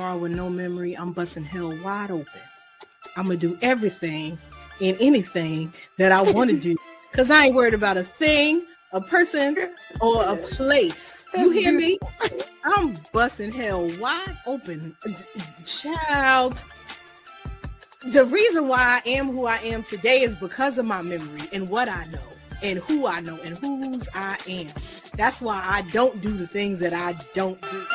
tomorrow with no memory, I'm busting hell wide open. I'm going to do everything and anything that I want to do because I ain't worried about a thing, a person, or a place. You hear me? I'm busting hell wide open. Child, the reason why I am who I am today is because of my memory and what I know and who I know and whose I am. That's why I don't do the things that I don't do.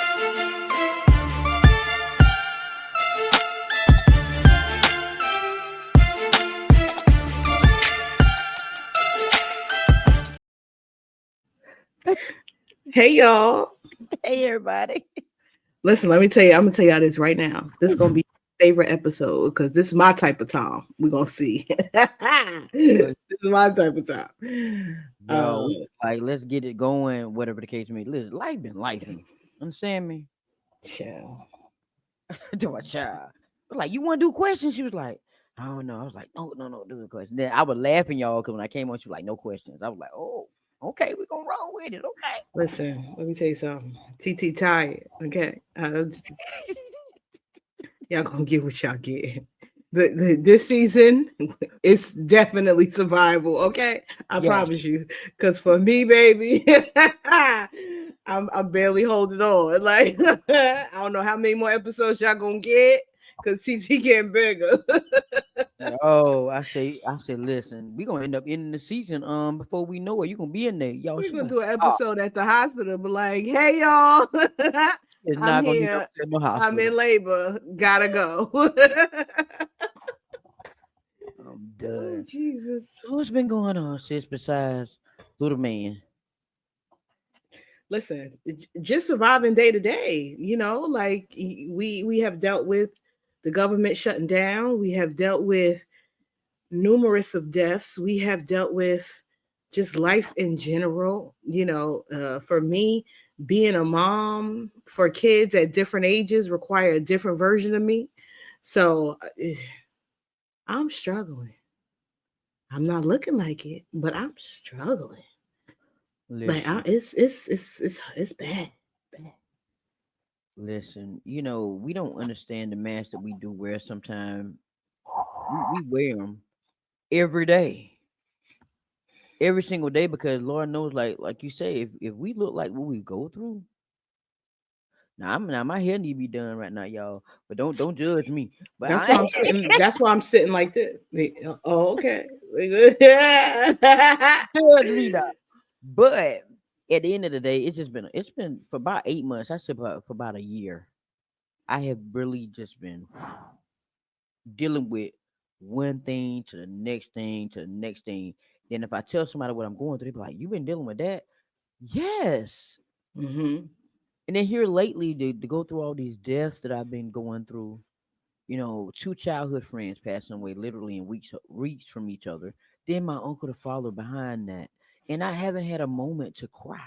Hey, y'all. Hey, everybody. Listen, let me tell you, I'm going to tell y'all this right now. This is going to be my favorite episode because this is my type of time. We're going to see. This is my type of time. Let's get it going, whatever the case may be. Listen, life been lifing. Understand me? Child. To my child. Like, you want to do questions? She was like, I don't know. I was like, no, do the question. Then I was laughing, y'all, because when I came on, she was like, no questions. I was like, oh. Okay, we're gonna roll with it. Okay. Listen, let me tell you something. TT tired. Okay. Y'all gonna get what y'all get. This season, it's definitely survival. Okay, I promise you. Because for me, baby, I'm barely holding on. Like I don't know how many more episodes y'all gonna get. Because TT getting bigger. I say, listen, we're gonna end up ending the season before we know it. You're gonna be in there. Y'all we're gonna do an episode at the hospital, but like, hey y'all. It's I'm here. No hospital. I'm in labor. Gotta go. I'm done. Oh, Jesus. So what's been going on, sis, besides little man? Listen, just surviving day to day. You know, like we have dealt with the government shutting down. We have dealt with numerous of deaths. We have dealt with just life in general. You know, for me, being a mom for kids at different ages require a different version of me. So I'm struggling. I'm not looking like it, but I'm struggling. Listen, Like it's bad. Listen, we don't understand the masks that we do wear sometimes. We wear them every day, every single day, because Lord knows, like you say, if we look like what we go through. Now my hair need to be done right now, y'all. But don't judge me. But That's why I'm sitting. That's why I'm sitting like this. Oh, okay. judge me now. But at the end of the day, it's been for about 8 months. I said for about a year. I have really just been dealing with one thing to the next thing to the next thing. Then if I tell somebody what I'm going through, they be like, "You been dealing with that?" Yes. Mm-hmm. And then here lately, to go through all these deaths that I've been going through, two childhood friends passing away literally in weeks from each other. Then my uncle to follow behind that, and I haven't had a moment to cry.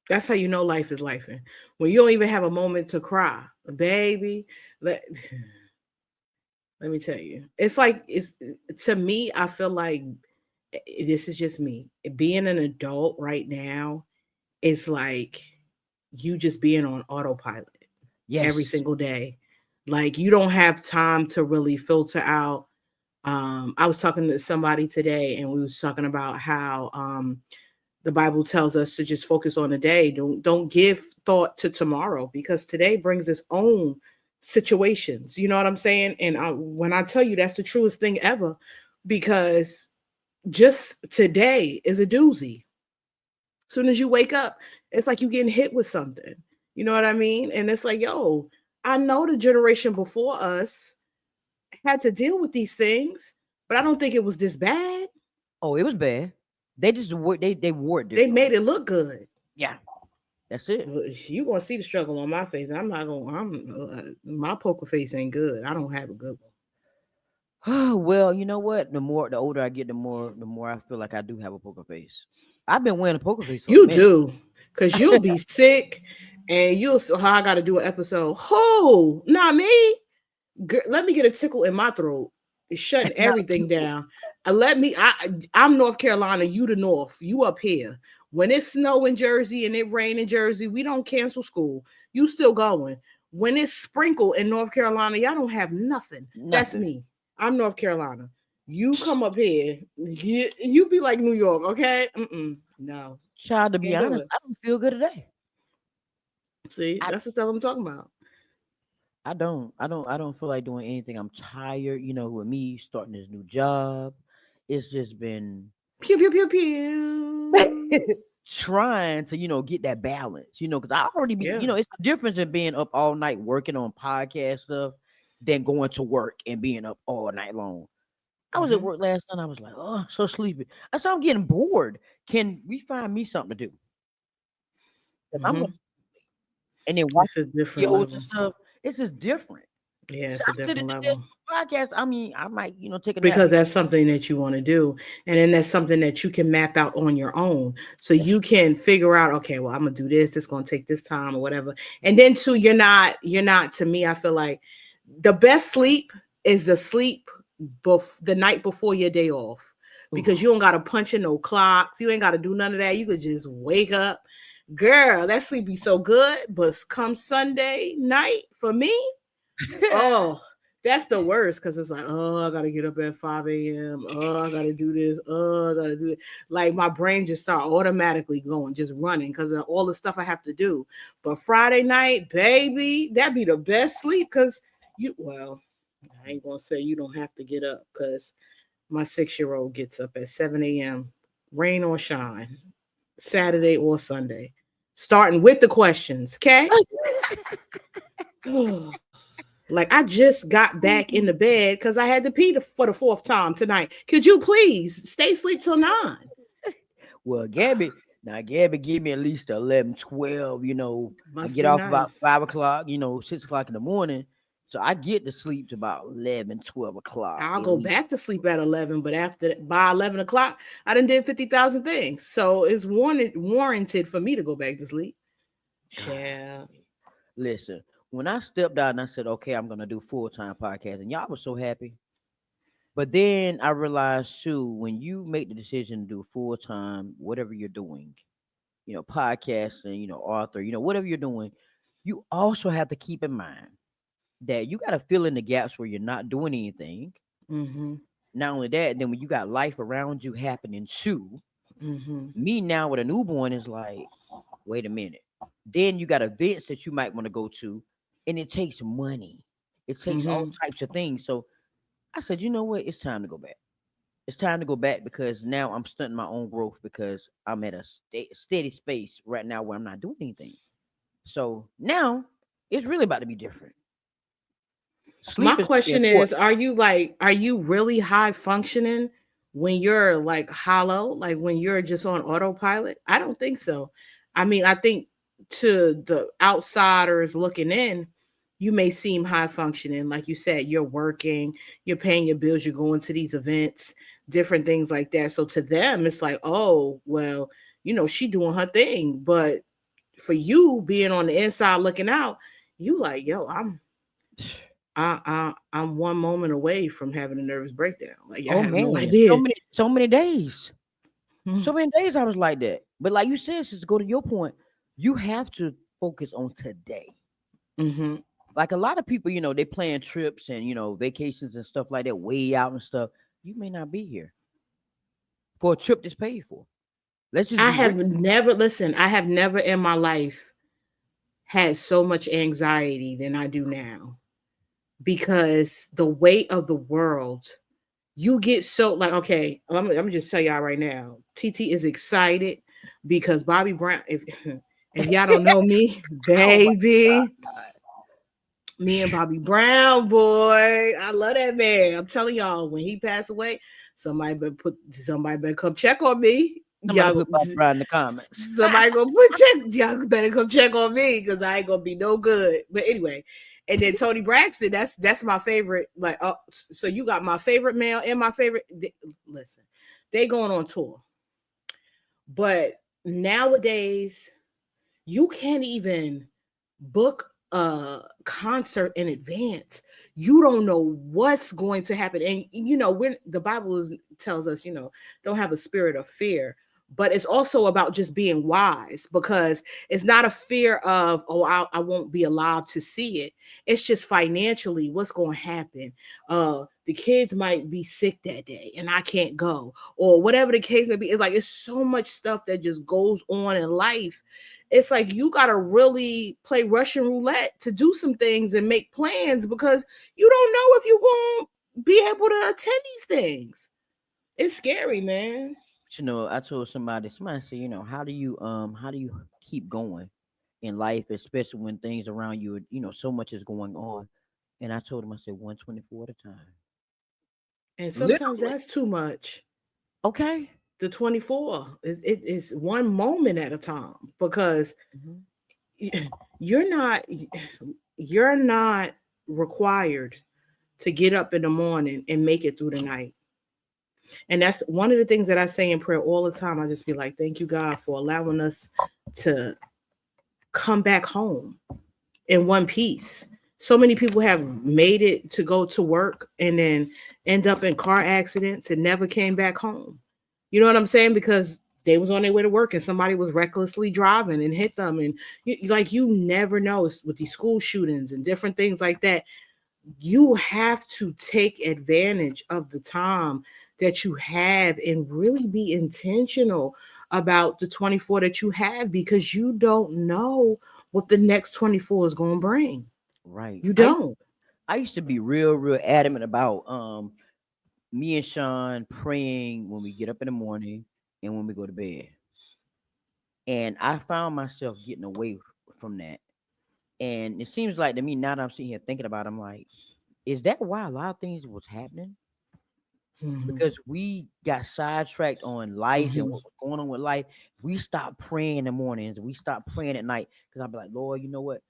That's how you know life is life. When you don't even have a moment to cry, baby. Let me tell you, it's like it's to me. I feel like this is just me. Being an adult right now is like you just being on autopilot every Yes. single day. Like you don't have time to really filter out. I was talking to somebody today, and we was talking about how the Bible tells us to just focus on the day. Don't give thought to tomorrow because today brings its own situations. You know what I'm saying? And when I tell you that's the truest thing ever, because just today is a doozy. As soon as you wake up, it's like you getting hit with something. You know what I mean? And it's like, yo, I know the generation before us had to deal with these things, but I don't think it was this bad. Oh, it was bad. They just they wore it They differently. made it look good. Yeah, that's it. You gonna see the struggle on my face. I'm not gonna. My poker face ain't good. I don't have a good one. Well, you know what? The older I get, the more I feel like I do have a poker face. I've been wearing a poker face for a You minute. do, cause you'll be sick, and you'll. How I got to do an episode. Oh, not me. Let me get a tickle in my throat. It's shutting everything down. Let me. I'm North Carolina. You the North. You up here. When it snow in Jersey and it rain in Jersey, we don't cancel school. You still going. When it's sprinkled in North Carolina, y'all don't have nothing. That's Nothing. me. I'm North Carolina. You come up here, you be like New York, okay? No, Child, to be can't do honest, it. I don't feel good today. See, I that's the stuff I'm talking about. I don't feel like doing anything. I'm tired, with me starting this new job. It's just been Pew pew pew pew. trying to, get that balance, because I already be, Yeah. it's the difference in being up all night working on podcast stuff than going to work and being up all night long. I was at Hmm. work last night. I was like, oh, so sleepy. I said, I'm getting bored. Can we find me something to do? 'Cause I'm gonna, Hmm. and then watch It's a different videos and level. stuff. It's just different. Yeah, So it's a I sit at different the desk level. podcast. I mean, I might, take a nap. Because that's something that you want to do, and then that's something that you can map out on your own, so That's you can figure out, okay, well, I'm gonna do this gonna take this time or whatever. And then too, you're not to me, I feel like the best sleep is the sleep the night before your day off, ooh. because you don't gotta punch in no clocks, you ain't gotta do none of that, you could just wake up. Girl, that sleep be so good, but come Sunday night for me, oh, that's the worst, because it's like, oh, I gotta get up at 5 a.m. Oh, I gotta do this. Oh, I gotta do it. Like my brain just start automatically going, just running because of all the stuff I have to do. But Friday night, baby, that'd be the best sleep, because well, I ain't gonna say you don't have to get up, because my 6-year-old gets up at 7 a.m., rain or shine, Saturday or Sunday, starting with the questions. Okay. Like I just got back in the bed because I had to pee for the fourth time tonight. Could you please stay asleep till 9? Well, Gabby give me at least 11, 12. I Must get be off about nice. 5 o'clock, 6 o'clock in the morning. So I get to sleep to about 11, 12 o'clock I'll at go least. back to sleep at 11, but by 11 o'clock, I done did 50,000 things. So it's warranted for me to go back to sleep. Yeah. Listen, when I stepped out and I said, okay, I'm going to do full time podcast, and y'all was so happy. But then I realized too, when you make the decision to do full time, whatever you're doing, podcasting, author, whatever you're doing, you also have to keep in mind that you got to fill in the gaps where you're not doing anything. Mm-hmm. Not only that, then when you got life around you happening too, Mm-hmm. me now with a newborn is like, wait a minute. Then you got events that you might want to go to, and it takes money. It takes all Mm-hmm. types of things. So I said, you know what? It's time to go back. It's time to go back because now I'm stunting my own growth because I'm at a steady space right now where I'm not doing anything. So now it's really about to be different. My Sleep is really question is, important. are you really high functioning when you're like hollow, like when you're just on autopilot? I don't think so. I mean, I think to the outsiders looking in, you may seem high functioning. Like you said, you're working, you're paying your bills, you're going to these events, different things like that. So to them, it's like, oh, well, she doing her thing. But for you being on the inside looking out, you like, yo, I'm one moment away from having a nervous breakdown. Like I Oh have no man, so idea. many, so many days. Mm. So many days I was like that. But like you said, to go to your point, you have to focus on today. Mm-hmm. Like a lot of people, they plan trips and vacations and stuff like that, way out and stuff. You may not be here for a trip that's paid for. Let's just I be have real. never listen. I have never in my life had so much anxiety than I do now, because the weight of the world. You get so like, okay. Let me just tell y'all right now. TT is excited because Bobby Brown. If if y'all don't know me, Oh my baby, God. me and Bobby Brown, boy. I love that man. I'm telling y'all, when he passed away, somebody better come check on me. Somebody Y'all, put Bob Brown in the comments. somebody gonna put check. Y'all better come check on me because I ain't gonna be no good. But anyway, and then Tony Braxton, that's my favorite. Like, oh, so you got my favorite male and my favorite. Listen, they going on tour, but nowadays you can't even book a concert in advance. You don't know what's going to happen. And when the Bible tells us, don't have a spirit of fear. but it's also about just being wise, because it's not a fear of, oh, I won't be alive to see it. It's just financially what's going to happen. The kids might be sick that day and I can't go, or whatever the case may be. It's like it's so much stuff that just goes on in life. It's like you got to really play Russian roulette to do some things and make plans, because you don't know if you're going to be able to attend these things. It's scary, man. I told somebody said, how do you keep going in life, especially when things around you, so much is going on. And I told him, I said, 124 at a time. And sometimes Literally. that's too much. Okay. The 24 is one moment at a time, because Hmm. you're not you're not required to get up in the morning and make it through the night. And that's one of the things that I say in prayer all the time. I just be like, thank you, God, for allowing us to come back home in one piece. So many people have made it to go to work and then end up in car accidents and never came back home. You know what I'm saying? Because they was on their way to work and somebody was recklessly driving and hit them. And like, you never know. With these school shootings and different things like that, you have to take advantage of the time that you have and really be intentional about the 24 that you have, because you don't know what the next 24 is going to bring. Right. You don't. I used to be real adamant about me and Sean praying when we get up in the morning and when we go to bed. And I found myself getting away from that. And it seems like to me now that I'm sitting here thinking about it, I'm like, is that why a lot of things was happening? Mhm, Because we got sidetracked on life and mhm. what was going on with life. We stopped praying in the mornings. We stopped praying at night. Because I'd be like, Lord, you know what?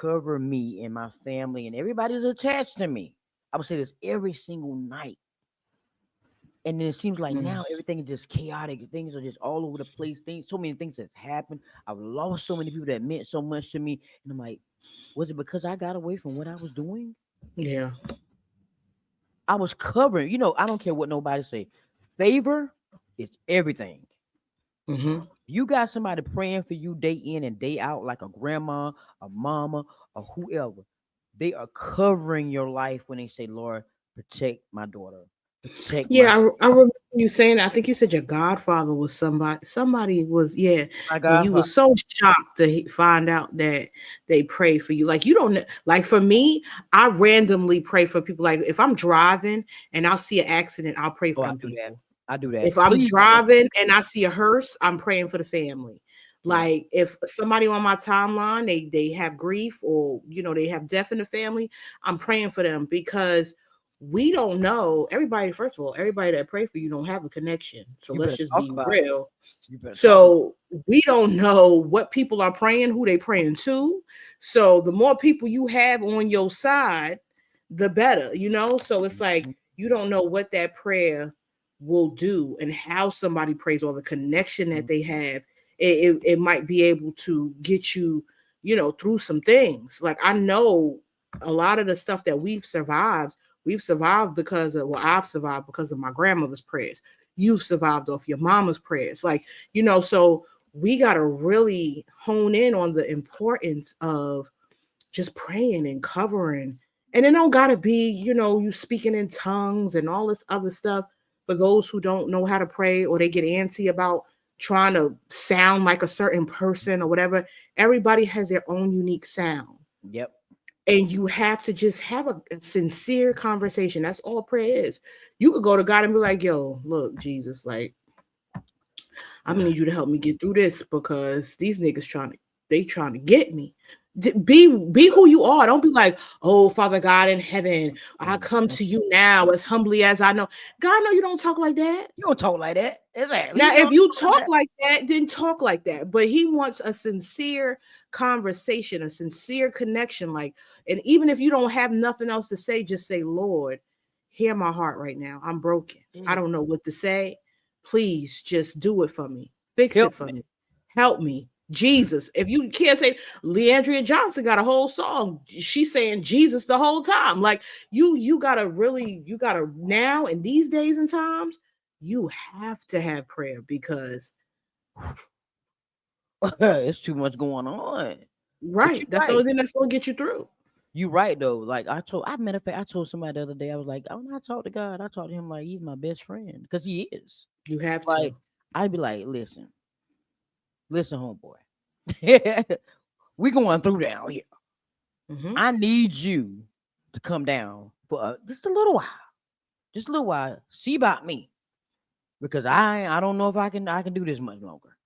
Cover me and my family and everybody that's attached to me. I would say this every single night. And then it seems like Mm. now everything is just chaotic. Things are just all over the place. So many things that's happened. I've lost so many people that meant so much to me. And I'm like, was it because I got away from what I was doing? Yeah. I was covering. I don't care what nobody say. Favor is everything. Mhm. You got somebody praying for you day in and day out, like a grandma, a mama, or whoever. They are covering your life when they say, Lord, protect my daughter, protect my Yeah, I remember you saying that. I think you said your godfather was somebody. Somebody was, yeah, my and you godfather. was so shocked to find out that they prayed for you. Like, you don't like, for me, I randomly pray for people. Like, if I'm driving and I'll see an accident, I'll pray Oh, for I them do that. people. I do that. If I'm Please don't. driving and I see a hearse, I'm praying for the family. Yeah. Like, if somebody on my timeline, they have grief, or they have death in the family, I'm praying for them, because we don't know everybody. First of all, everybody that pray for you don't have a connection. So You let's better just talk be about it. real. You better talk about So we don't know what people are praying, who they praying to. So the more people you have on your side, the better. So it's it. like, Mhm. you don't know what that prayer will do and how somebody prays, or the connection that they have. It might be able to get you, through some things. Like, I know a lot of the stuff that we've survived because of, well, I've survived because of my grandmother's prayers. You've survived off your mama's prayers. Like, so we got to really hone in on the importance of just praying and covering. And it don't gotta be, you speaking in tongues and all this other stuff. For those who don't know how to pray, or they get antsy about trying to sound like a certain person or whatever, everybody has their own unique sound. Yep. And you have to just have a sincere conversation. That's all prayer is. You could go to God and be like, yo, look, Jesus, like, I'm gonna need you to help me get through this, because these niggas trying to get me. Be who you are. Don't be like, oh, Father God in heaven, I Oh, come man. to you now as humbly as I know. God, no, you don't talk like that. You don't talk like that. Exactly. Now, You if don't you talk like talk that. like that, then talk like that. But he wants a sincere conversation, a sincere connection. Like, and even if you don't have nothing else to say, just say, Lord, hear my heart right now. I'm broken. I Yeah. don't know what to say. Please just do it for me. Fix it Help for me. me. Help me. Jesus. If you can't say, Leandria Johnson got a whole song. She's saying Jesus the whole time. Like, you gotta now, in these days and times, you have to have prayer, because It's too much going on. But Right. you're That's the right. only thing that's gonna get you through. You right though. Like I matter of fact, I told somebody the other day. I was like, when I talk to God, I talk to him like he's my best friend because he is. You have Like to. I'd be like, listen, homeboy, we going through down here. Hmm. I need you to come down for just a little while, just a little while. See about me because I don't know if I can do this much longer.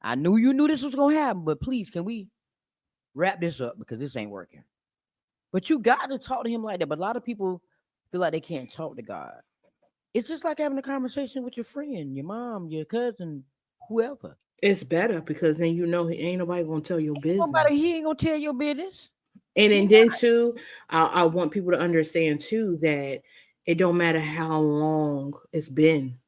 I knew you knew this was gonna happen, but please, can we wrap this up because this ain't working. But you got to talk to him like that. But a lot of people feel like they can't talk to God. It's just like having a conversation with your friend, your mom, your cousin, whoever. It's better because then you know ain't nobody gonna tell your Nobody business. he ain't gonna tell your business. And then too, I want people to understand too that it don't matter how long it's been.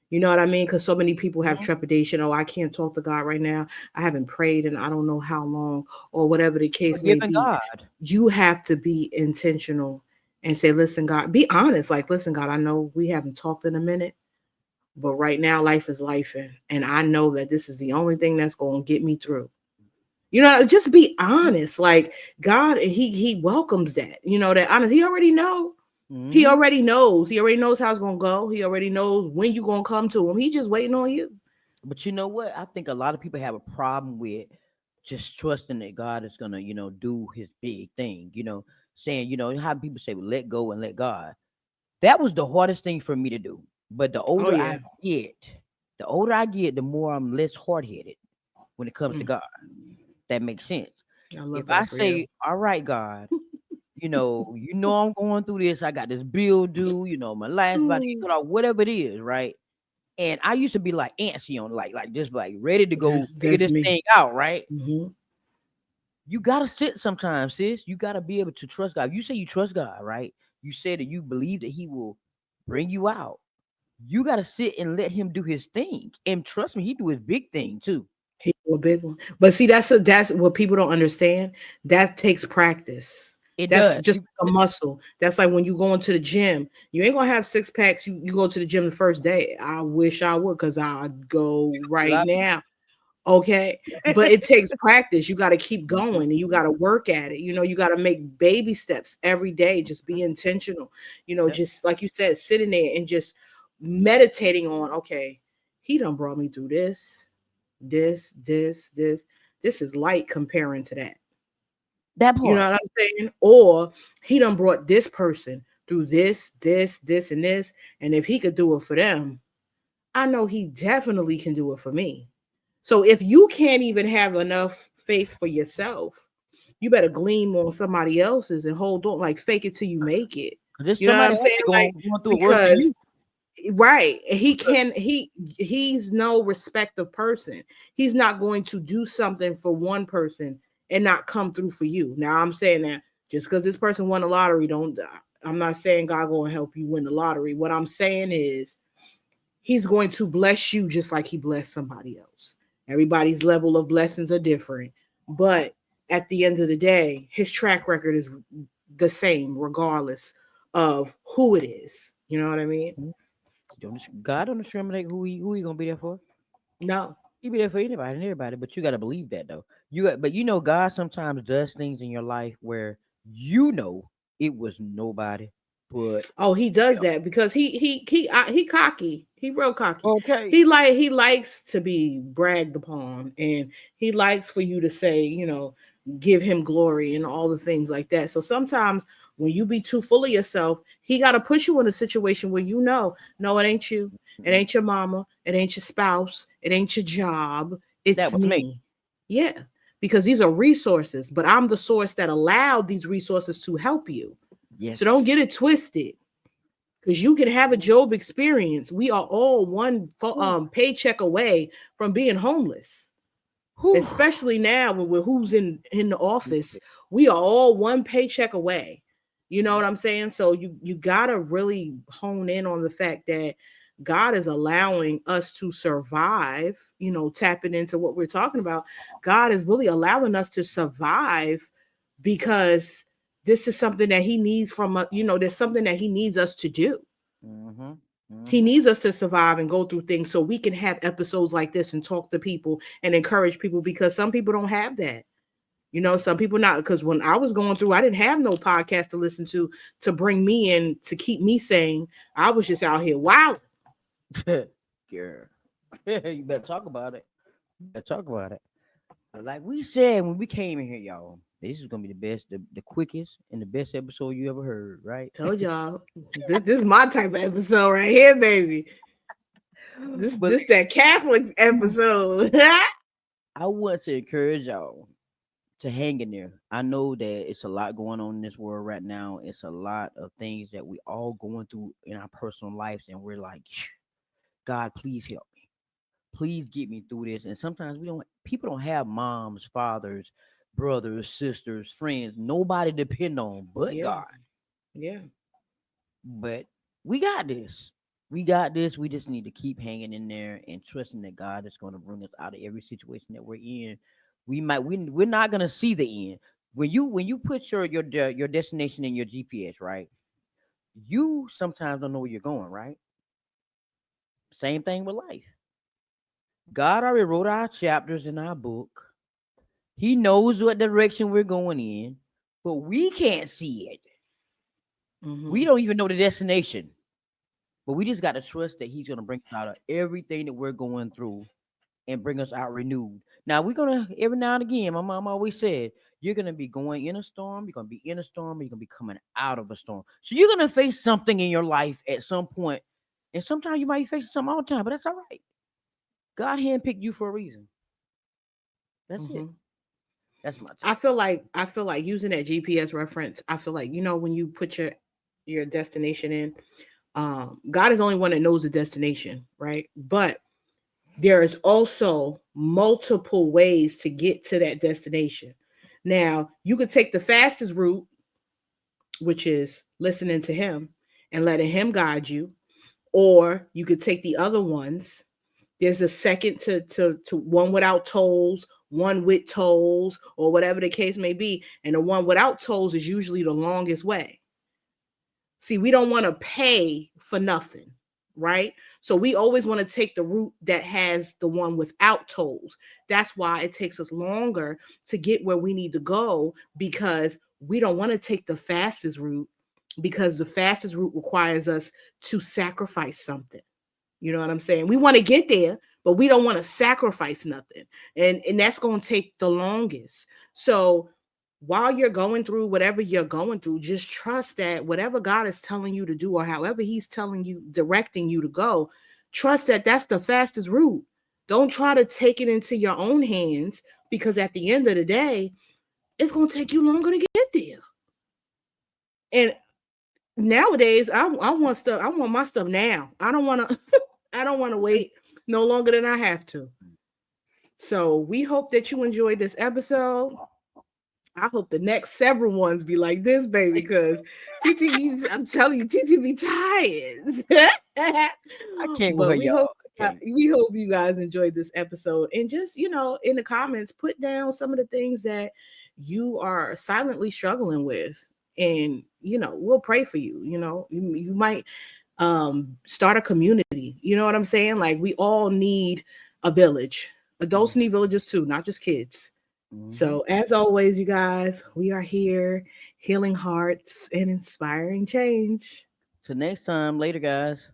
You know what I mean? Because so many people have Mhm. trepidation. Oh, I can't talk to God right now. I haven't prayed and I don't know how long, or whatever the case may Forgiving be. God. You have to be intentional and say, listen, God, be honest. Like, listen, God, I know we haven't talked in a minute, but right now life is life. And I know that this is the only thing that's going to get me through. You know, just be honest. Like God, he welcomes that. You know, that honest. He already know. He Hmm. already knows. He already knows how it's gonna go. He already knows when you gonna come to him. He just waiting on you. But you know what? I think a lot of people have a problem with just trusting that God is gonna, do His big thing. Saying, how people say, well, let go and let God. That was the hardest thing for me to do. But Oh yeah. the older I get, the more I'm less hard headed when it comes to Mm, God. That makes sense. I If love I that for you. say, all right, God, I'm going through this. I got this bill due, my last about to Mm, cut off, whatever it is, right? And I used to be like antsy on like just like ready to go figure that's this me. thing out, right? Hmm. You gotta sit sometimes, sis. You gotta be able to trust God. You say you trust God, right? You say that you believe that He will bring you out. You gotta sit and let Him do His thing. And trust me, He do His big thing too. He a big one. But see, that's what people don't understand. That takes practice. It That's does. just like a muscle. That's like when you go into the gym. You ain't gonna have six packs. You go to the gym the first day. I wish I would, because I'd go A right lot of now. Okay. But it takes practice. You got to keep people. going and you got to work at it. You know, you got to make baby steps every day. Just be intentional. You know, Yep. just like you said, sitting there and just meditating on, okay, he done brought me through this. This is light comparing to that. That You know part. what I'm saying? Or he done brought this person through this, and this. And if he could do it for them, I know he definitely can do it for me. So if you can't even have enough faith for yourself, you better glean on somebody else's and hold on, like fake it till you make it. Because there's You know what somebody I'm else saying? that Like, going through it worse than because you. right, he Because can he's no respective person. He's not going to do something for one person and not come through for you. Now I'm saying that just because this person won the lottery, don't I'm not saying God going to help you win the lottery. What I'm saying is he's going to bless you just like he blessed somebody else. Everybody's level of blessings are different, but at the end of the day, his track record is the same regardless of who it is. You know what I mean? God don't discriminate who he gonna be there for. No. He be there for anybody and everybody, but you gotta believe that though. But God sometimes does things in your life where it was nobody but Oh, he does him. that because he cocky. He real cocky. Okay. He likes to be bragged upon, and he likes for you to say, give him glory and all the things like that. So sometimes when you be too full of yourself, he got to put you in a situation where no, it ain't you, it Mhm. ain't your mama, it ain't your spouse, it ain't your job, That it's was me. me. Yeah, because these are resources, but I'm the source that allowed these resources to help you. So don't Yes. get it twisted, because you can have a Job experience. We are all one Whew. paycheck away from being homeless, Whew. especially now when we're who's in the office. We are all one paycheck away. You know what I'm saying? So you gotta really hone in on the fact that God is allowing us to survive. Tapping into what we're talking about, God is really allowing us to survive because this is something that He needs from us. There's something that He needs us to do. Mm-hmm. He Mm-hmm. needs us to survive and go through things so we can have episodes like this and talk to people and encourage people, because some people don't have that. You know, some people not, because when I was going through, I didn't have no podcast to listen to bring me in to keep me sane. I was just out here wow. Girl, you better talk about it. You better talk about it. But like we said when we came in here, y'all, this is gonna be the best, the quickest, and the best episode you ever heard, right? Told y'all, this is my type of episode right here, baby. This But this that Catholic episode. I want to encourage y'all to hang in there. I know that it's a lot going on in this world right now. It's a lot of things that we all going through in our personal lives, and we're like, God, please help me. Please get me through this. And sometimes we don't. People don't have moms, fathers, brothers, sisters, friends. Nobody to depend on but Yeah, God. yeah. But we got this. We got this. We just need to keep hanging in there and trusting that God is going to bring us out of every situation that we're in. We're not going to see the end. When you put your destination in your GPS, right? You sometimes don't know where you're going, right? Same thing with life. God already wrote our chapters in our book. He knows what direction we're going in, but we can't see it. We Hmm. don't even know the destination. But we just got to trust that He's going to bring us out of everything that we're going through and bring us out renewed. Now, we're going to, every now and again, my mom always said, you're going to be going in a storm, you're going to be in a storm, you're going to be coming out of a storm. So you're going to face something in your life at some point, and sometimes you might be facing something all the time, but that's all right. God handpicked you for a reason. That's it. Hmm. That's my I take. feel like I feel like using that GPS reference. I feel like, when you put your destination in, God is the only one that knows the destination, right? But there is also multiple ways to get to that destination. Now, you could take the fastest route, which is listening to Him and letting Him guide you, or you could take the other ones. There's a second to one without tolls, one with tolls, or whatever the case may be. And the one without tolls is usually the longest way. See, we don't want to pay for nothing, right? So we always want to take the route that has the one without tolls. That's why it takes us longer to get where we need to go, because we don't want to take the fastest route, because the fastest route requires us to sacrifice something. You know what I'm saying? We want to get there, but we don't want to sacrifice nothing. And that's going to take the longest. So while you're going through whatever you're going through, just trust that whatever God is telling you to do, or however He's telling you, directing you to go, trust that that's the fastest route. Don't try to take it into your own hands, because at the end of the day, it's going to take you longer to get there. And nowadays, I want stuff. I want my stuff now. I don't want to. I don't want to wait no longer than I have to. So we hope that you enjoyed this episode. I hope the next several ones be like this, baby, because I'm telling you, TT be tired. I can't But with y'all. I can't. we hope you guys enjoyed this episode, and just, in the comments, put down some of the things that you are silently struggling with, and we'll pray for you. You might start a community. You know what I'm saying? Like, we all need a village. Adults need villages too, not just kids. Mm-hmm. So, as always, you guys, we are here healing hearts and inspiring change. Till next time. Later, guys.